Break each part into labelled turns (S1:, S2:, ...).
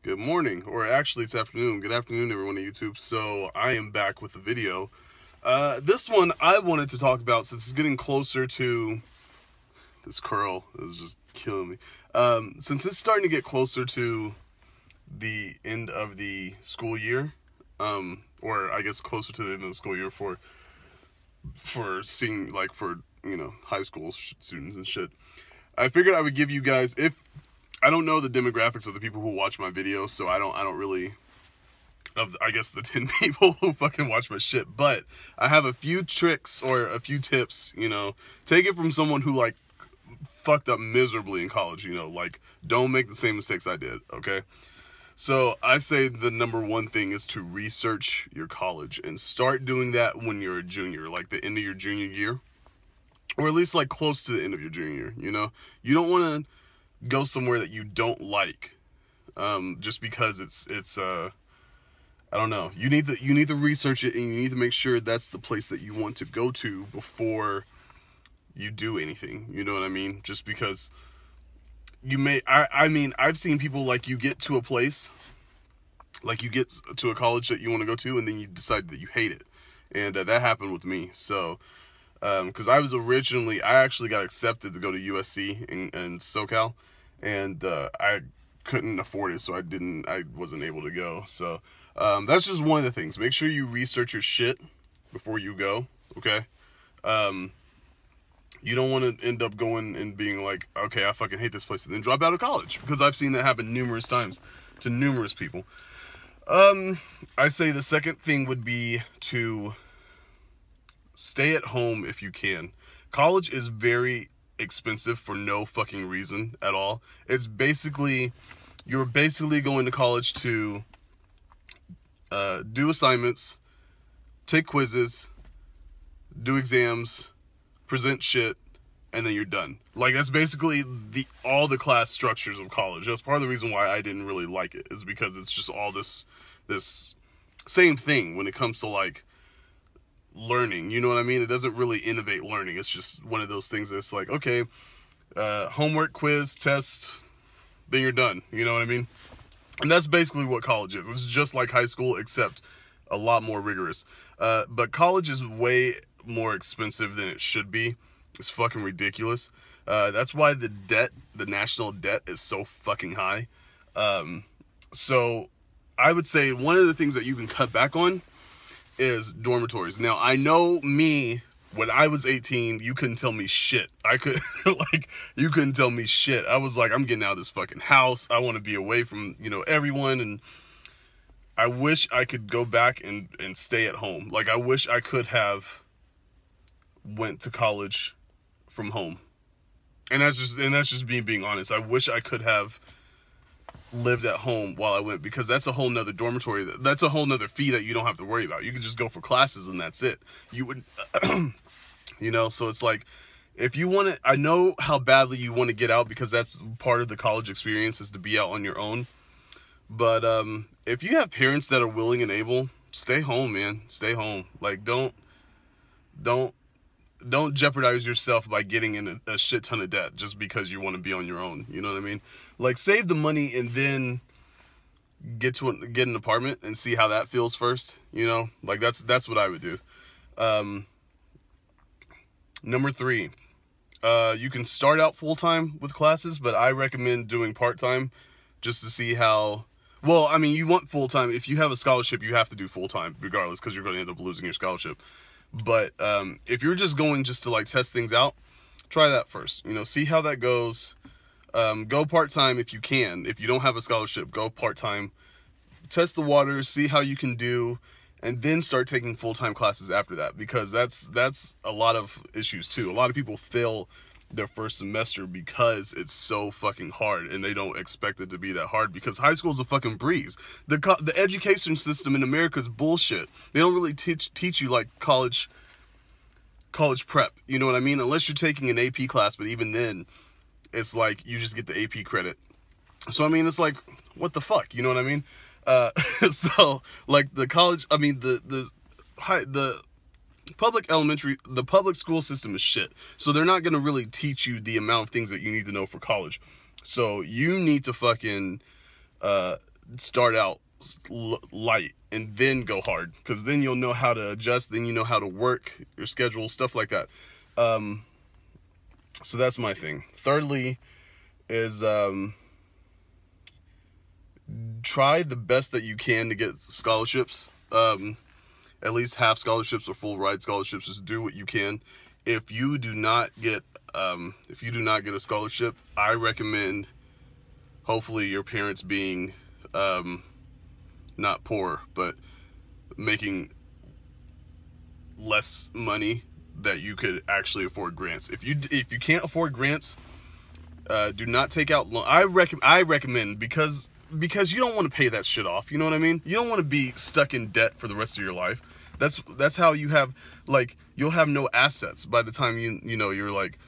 S1: Good morning, or actually it's afternoon. Good afternoon, everyone on YouTube. So I am back with the video. This one I wanted to talk about since it's getting closer to... This curl is just killing me. Since it's starting to get closer to the end of the school year, or I guess closer to the end of the school year for seeing, like, for, you know, high school students and shit, I figured I would give you guys, if I don't know the demographics of the people who watch my videos, so I don't really, I guess the 10 people who fucking watch my shit, but I have a few tricks or a few tips, you know, take it from someone who, like, fucked up miserably in college, you know, like, don't make the same mistakes I did, okay? So I say the number one thing is to research your college and start doing that when you're a junior, like the end of your junior year, or at least like close to the end of your junior year, you know? You don't want to go somewhere that you don't like, just because it's I don't know. You need to research it, and you need to make sure that's the place that you want to go to before you do anything. You know what I mean? Just because you may, I mean, I've seen people, like, you get to a place, like you get to a college that you want to go to, and then you decide that you hate it, and that happened with me. So because I actually got accepted to go to USC in SoCal, and I couldn't afford it, so I wasn't able to go. So that's just one of the things. Make sure you research your shit before you go, okay? You don't want to end up going and being like, okay, I fucking hate this place, and then drop out of college, because I've seen that happen numerous times to numerous people. I say the second thing would be to stay at home if you can. College is very expensive for no fucking reason at all. It's basically, you're basically going to college to do assignments, take quizzes, do exams, present shit, and then you're done. Like, that's basically all the class structures of college. That's part of the reason why I didn't really like it, is because it's just all this same thing when it comes to, like, learning, you know what I mean? It doesn't really innovate learning. It's just one of those things that's like, okay, homework, quiz, test, then you're done, you know what I mean? And that's basically what college is. It's just like high school, except a lot more rigorous. But college is way more expensive than it should be. It's fucking ridiculous. That's why the national debt is so fucking high. So I would say one of the things that you can cut back on is dormitories. Now, I know me, when I was 18, you couldn't tell me shit. You couldn't tell me shit. I was like, I'm getting out of this fucking house. I want to be away from, you know, everyone. And I wish I could go back and stay at home. Like, I wish I could have went to college from home. And that's just me being honest. I wish I could have lived at home while I went, because that's a whole nother dormitory. That's a whole nother fee that you don't have to worry about. You can just go for classes and that's it. You would, you know, so it's like, if you want to, I know how badly you want to get out, because that's part of the college experience, is to be out on your own. But if you have parents that are willing and able, stay home, man. Stay home. Like, don't jeopardize yourself by getting in a shit ton of debt just because you want to be on your own. You know what I mean? Like, save the money and then get an apartment and see how that feels first. You know, like, that's what I would do. Number 3, you can start out full-time with classes, but I recommend doing part-time just to see how. Well, I mean, you want full-time. If you have a scholarship, you have to do full-time regardless, because you're going to end up losing your scholarship. But if you're just going just to, like, test things out, try that first. You know, see how that goes. Go part-time if you can. If you don't have a scholarship, go part-time. Test the waters, see how you can do, and then start taking full-time classes after that, because that's a lot of issues too. A lot of people fail their first semester because it's so fucking hard, and they don't expect it to be that hard, because high school is a fucking breeze. The education system in America is bullshit. They don't really teach you like college prep, you know what I mean? Unless you're taking an AP class, but even then, it's like you just get the AP credit. So I mean, it's like, what the fuck, you know what I mean? So like the college, I mean the public school system is shit. So they're not going to really teach you the amount of things that you need to know for college. So you need to fucking start out light and then go hard, because then you'll know how to adjust, then you know how to work your schedule, stuff like that. So that's my thing. Thirdly is try the best that you can to get scholarships, at least half scholarships or full ride scholarships. Just do what you can. If you do not get a scholarship, I recommend hopefully your parents being not poor, but making less money that you could actually afford grants. If you can't afford grants, do not take out loan. I recommend, because you don't want to pay that shit off. You know what I mean? You don't want to be stuck in debt for the rest of your life. That's how you have, like, you'll have no assets by the time you know you're like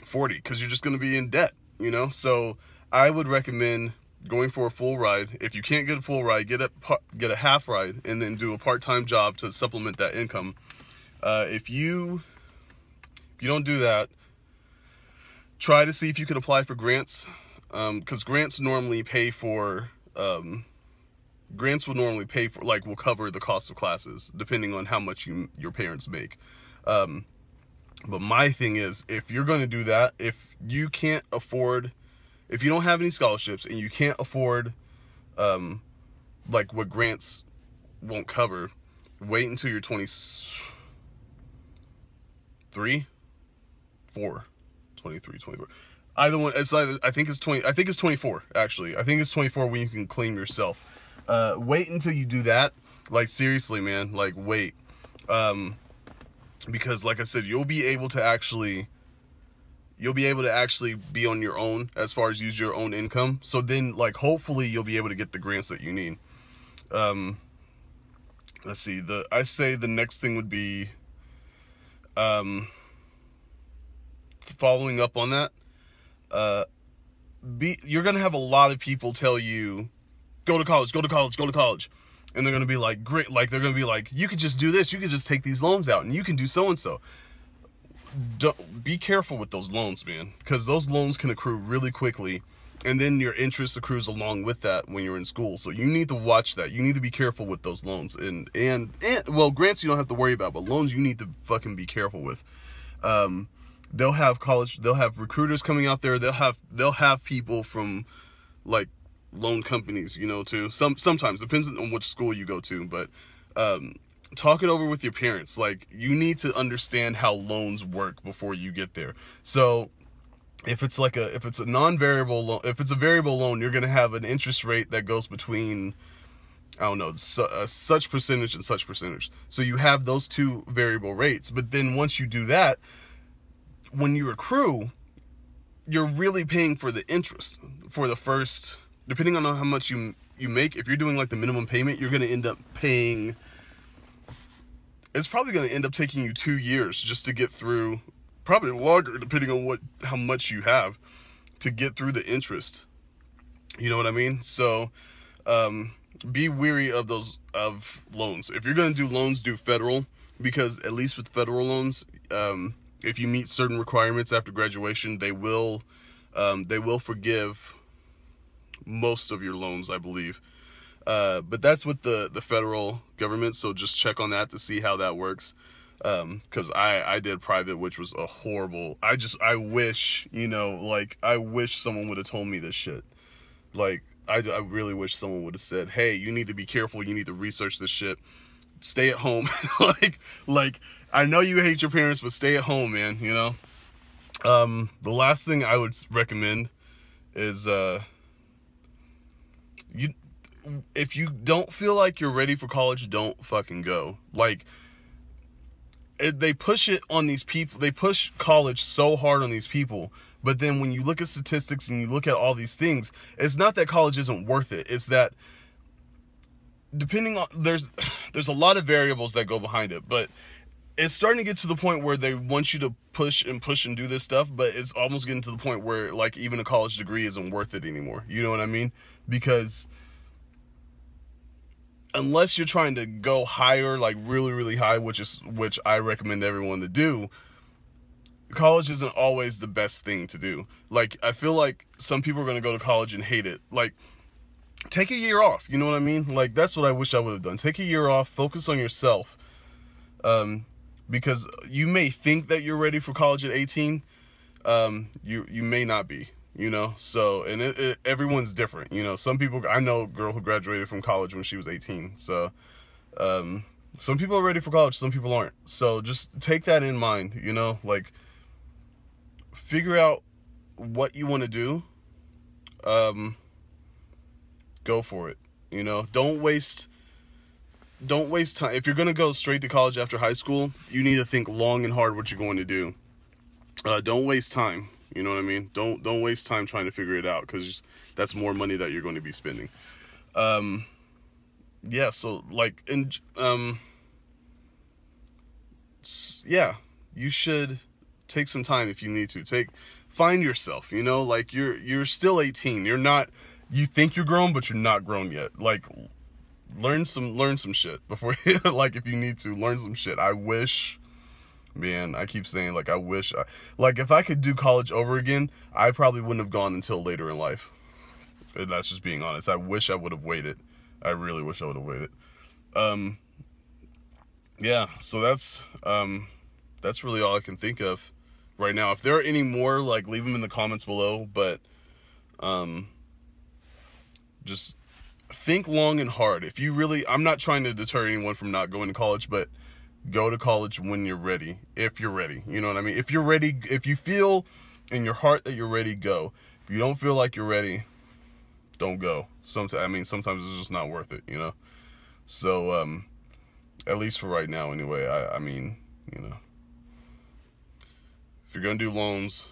S1: 40, because you're just going to be in debt, you know? So I would recommend going for a full ride. If you can't get a full ride, get a half ride, and then do a part-time job to supplement that income. If you don't do that, try to see if you can apply for grants, because grants normally pay for, like, will cover the cost of classes, depending on how much your parents make. But my thing is, if you're going to do that, if you don't have any scholarships and you can't afford, like, what grants won't cover, wait until you're 23, 24. Either one. It's either, I think it's 24, actually. I think it's 24 when you can claim yourself. Wait until you do that. Like, seriously, man, like, wait. Because, like I said, you'll be able to actually be on your own as far as use your own income. So then, like, hopefully you'll be able to get the grants that you need. Let's see, I say the next thing would be, following up on that, you're gonna have a lot of people tell you, go to college, and they're gonna be like, great, like, they're gonna be like, you could just do this, you could just take these loans out, and you can do so and so. Be careful with those loans, man, because those loans can accrue really quickly, and then your interest accrues along with that when you're in school. So you need to watch that. You need to be careful with those loans, and well, grants you don't have to worry about, but loans you need to fucking be careful with. They'll have recruiters coming out there. They'll have people from, like, loan companies, you know, too. Sometimes, depends on which school you go to, but talk it over with your parents. Like, you need to understand how loans work before you get there. So if it's a non-variable loan, if it's a variable loan, you're going to have an interest rate that goes between, I don't know, such percentage and such percentage. So you have those two variable rates. But then once you do that, when you accrue, you're really paying for the interest for the first, depending on how much you make. If you're doing, like, the minimum payment, you're going to end up paying, it's probably going to end up taking you 2 years just to get through, probably longer, depending on how much you have to get through the interest. You know what I mean? So, be weary of loans. If you're going to do loans, do federal, because at least with federal loans, if you meet certain requirements after graduation, they will forgive most of your loans, I believe. But that's with the federal government, so just check on that to see how that works. Because I did private, which was a horrible, I wish, you know, like, I wish someone would have told me this shit. Like, I really wish someone would have said, hey, you need to be careful, you need to research this shit. Stay at home. like, I know you hate your parents, but stay at home, man, you know? The last thing I would recommend is, if you don't feel like you're ready for college, don't fucking go. Like, they push it on these people, they push college so hard on these people, but then when you look at statistics and you look at all these things, it's not that college isn't worth it, it's that depending on, there's a lot of variables that go behind it, but it's starting to get to the point where they want you to push and do this stuff, but it's almost getting to the point where, like, even a college degree isn't worth it anymore. You know what I mean? Because unless you're trying to go higher, like really, really high, which I recommend everyone to do, college isn't always the best thing to do. Like, I feel like some people are going to go to college and hate it. Like, take a year off. You know what I mean? Like, that's what I wish I would have done. Take a year off, focus on yourself. Because you may think that you're ready for college at 18. You may not be, you know? So, and everyone's different, you know? Some people, I know a girl who graduated from college when she was 18. So, some people are ready for college, some people aren't. So just take that in mind, you know? Like, figure out what you want to do. Go for it, you know? Don't waste time. If you're going to go straight to college after high school, you need to think long and hard what you're going to do. Don't waste time. You know what I mean? Don't waste time trying to figure it out, because that's more money that you're going to be spending. Yeah, so like, yeah, you should take some time if you need to. Find yourself, you know, like you're still 18. You think you're grown, but you're not grown yet. Like, learn some shit before, like, if you need to, learn some shit. I wish, man, I keep saying, like, I wish, like, if I could do college over again, I probably wouldn't have gone until later in life. And that's just being honest. I wish I would have waited. I really wish I would have waited. Yeah, so that's really all I can think of right now. If there are any more, like, leave them in the comments below, but, just think long and hard. If you really, I'm not trying to deter anyone from not going to college, but go to college when you're ready. If you're ready, you know what I mean? If you're ready, if you feel in your heart that you're ready, go. If you don't feel like you're ready, don't go. Sometimes it's just not worth it, you know? So, at least for right now anyway, I mean, you know, if you're gonna do loans,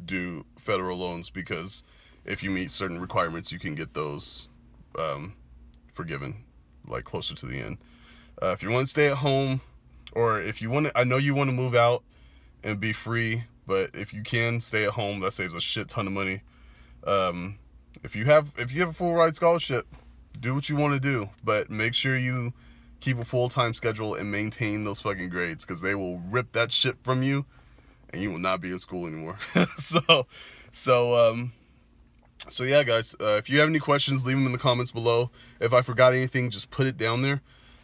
S1: do federal loans, because if you meet certain requirements, you can get those forgiven, like, closer to the end. If you want to stay at home, or if you want to, I know you want to move out and be free, but if you can stay at home, that saves a shit ton of money. If you have a full ride scholarship, do what you want to do, but make sure you keep a full-time schedule and maintain those fucking grades, because they will rip that shit from you and you will not be in school anymore. So yeah, guys, if you have any questions, leave them in the comments below. If I forgot anything, just put it down there.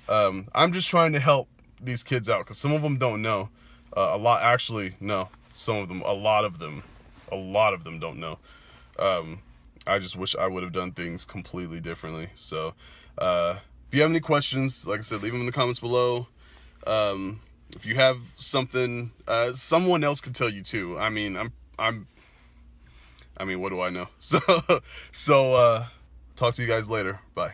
S1: I'm just trying to help these kids out, because some of them don't know. A lot of them don't know. I just wish I would have done things completely differently. So, if you have any questions, like I said, leave them in the comments below. If you have something, someone else could tell you too. I mean, what do I know? So, talk to you guys later. Bye.